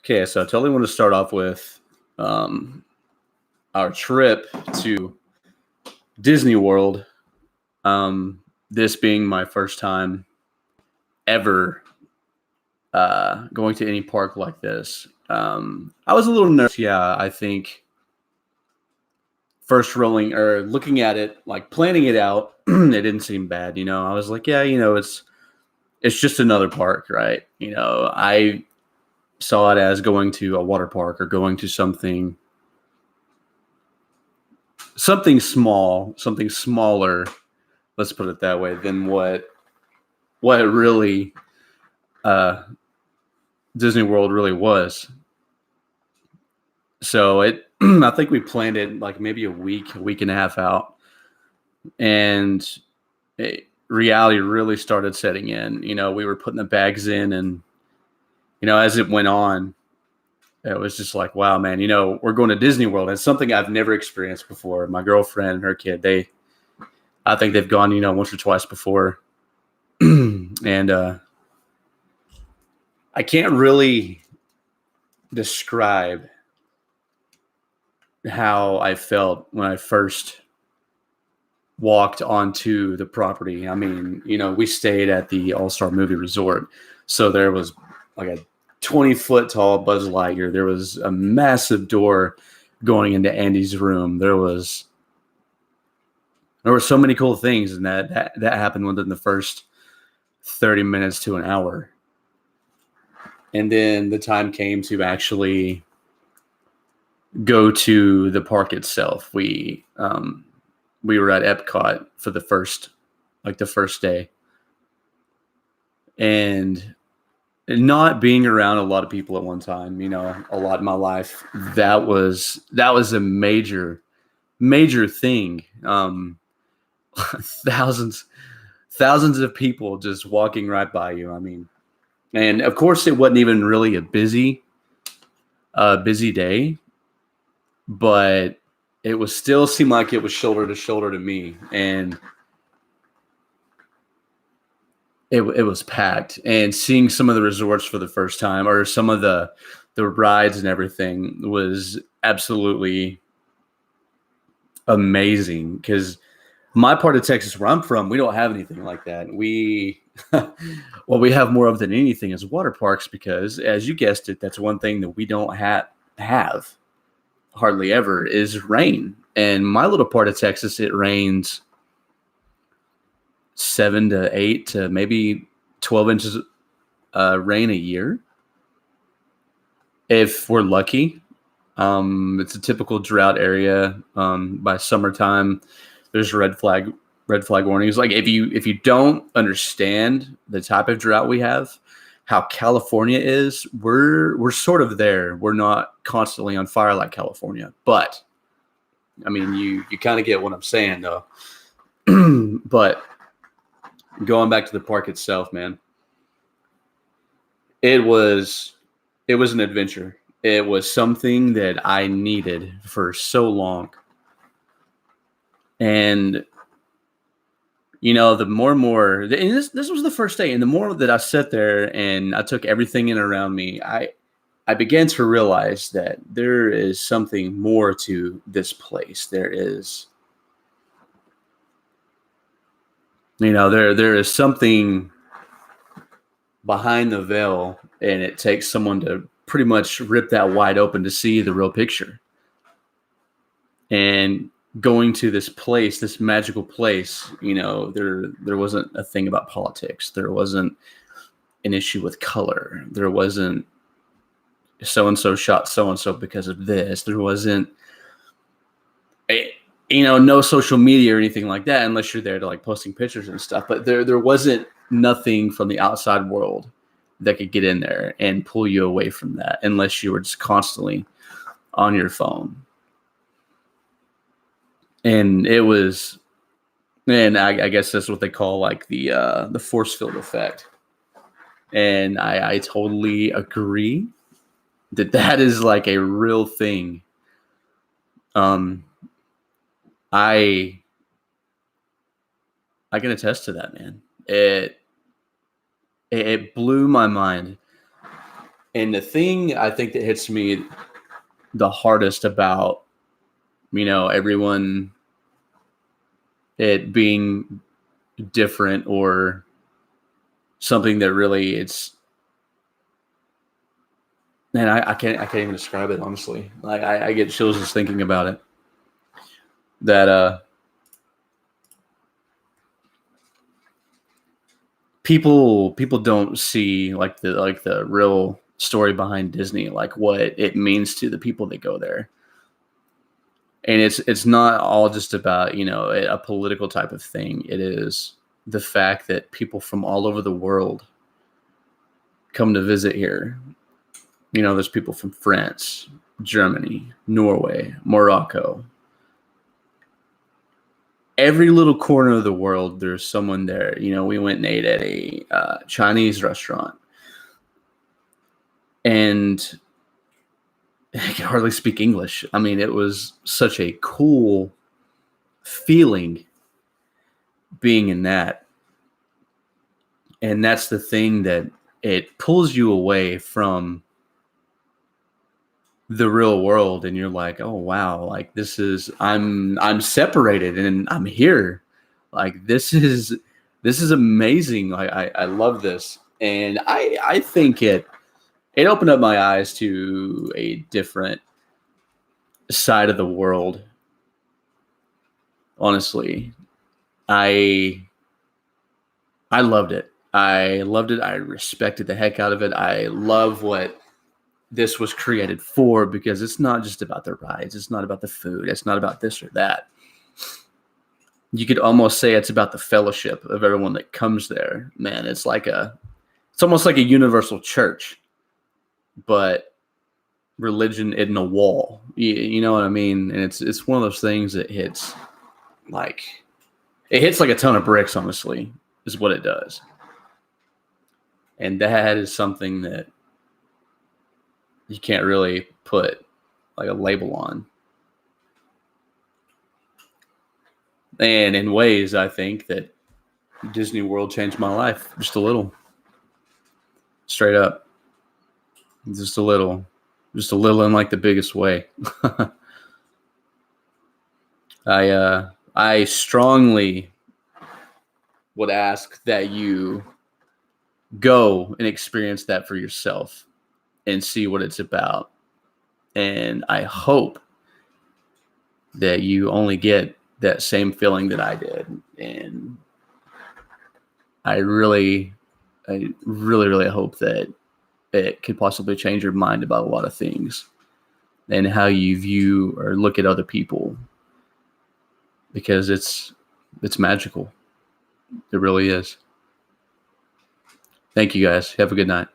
Okay, so I totally want to start off with um, our trip to Disney World. This being my first time ever going to any park like this. I was a little nervous. Yeah, I think first rolling or looking at it, like planning it out, it didn't seem bad. I was like, yeah, it's just another park, right? I saw it as going to a water park or going to something small, something smaller, let's put it that way, than what it really uh, Disney World really was. So I think we planned it like maybe a week and a half out, and reality really started setting in. We were putting the bags in, and as it went on, it was just like, wow, man. We're going to Disney World. It's something I've never experienced before. My girlfriend and her kid, I think they've gone, once or twice before, and I can't really describe how I felt when I first walked onto the property. I mean, we stayed at the All-Star Movie Resort. So there was like a 20-foot tall Buzz Lightyear. There was a massive door going into Andy's room. There were so many cool things, and that happened within the first 30 minutes to an hour. And then the time came to actually go to the park itself. We were at Epcot for the first day, and not being around a lot of people at one time, a lot in my life, that was a major thing. Thousands of people just walking right by you. I mean, and of course it wasn't even really a busy day, but it was still seemed like it was shoulder to shoulder to me, and it was packed. And seeing some of the resorts for the first time, or some of the rides and everything, was absolutely amazing. Because my part of Texas, where I'm from, we don't have anything like that. What we have more of than anything is water parks, because, as you guessed it, that's one thing that we don't have hardly ever is rain. And my little part of Texas, it rains 7 to 8 to maybe 12 inches rain a year, if we're lucky. It's a typical drought area. By summertime, there's red flag warnings. Like, if you don't understand the type of drought we have, how California is, we're sort of there. We're not constantly on fire like California, but I mean, you kind of get what I'm saying, though. But going back to the park itself, man, it was an adventure. It was something that I needed for so long. And the more and more, and this was the first day, and the more that I sat there and I took everything in around me, I began to realize that there is something more to this place. There is, there is something behind the veil, and it takes someone to pretty much rip that wide open to see the real picture. And going to this place, this magical place, there wasn't a thing about politics. There wasn't an issue with color. There wasn't so-and-so shot so-and-so because of this. There wasn't no social media or anything like that, unless you're there to like posting pictures and stuff. But there wasn't nothing from the outside world that could get in there and pull you away from that, unless you were just constantly on your phone. And it was, and I guess that's what they call like the force field effect. And I totally agree that is like a real thing. I can attest to that, man. It blew my mind. And the thing I think that hits me the hardest about, everyone, it being different or something that really it's, man, I can't even describe it, honestly. Like I get chills just thinking about it. That people don't see like the real story behind Disney, like what it means to the people that go there. And it's not all just about, a political type of thing. It is the fact that people from all over the world come to visit here. There's people from France, Germany, Norway, Morocco. Every little corner of the world, there's someone there. We went and ate at a Chinese restaurant, and I could hardly speak English. I mean, it was such a cool feeling being in that. And that's the thing that it pulls you away from the real world, and you're like, oh wow, like I'm separated and I'm here. Like this is amazing. Like I love this. And I think it opened up my eyes to a different side of the world. Honestly, I I loved it. I loved it. I respected the heck out of it. I love what this was created for, because it's not just about the rides. It's not about the food. It's not about this or that. You could almost say it's about the fellowship of everyone that comes there. Man, it's almost like a universal church, but religion in a wall. You know what I mean? And it's one of those things that like hits like a ton of bricks, honestly, is what it does. And that is something that you can't really put like a label on. And in ways, I think that Disney World changed my life just a little. Straight up. Just a little. Just a little in like the biggest way. I strongly would ask that you go and experience that for yourself and see what it's about. And I hope that you only get that same feeling that I did. And I really, really hope that it could possibly change your mind about a lot of things and how you view or look at other people, because it's magical. It really is. Thank you guys. Have a good night.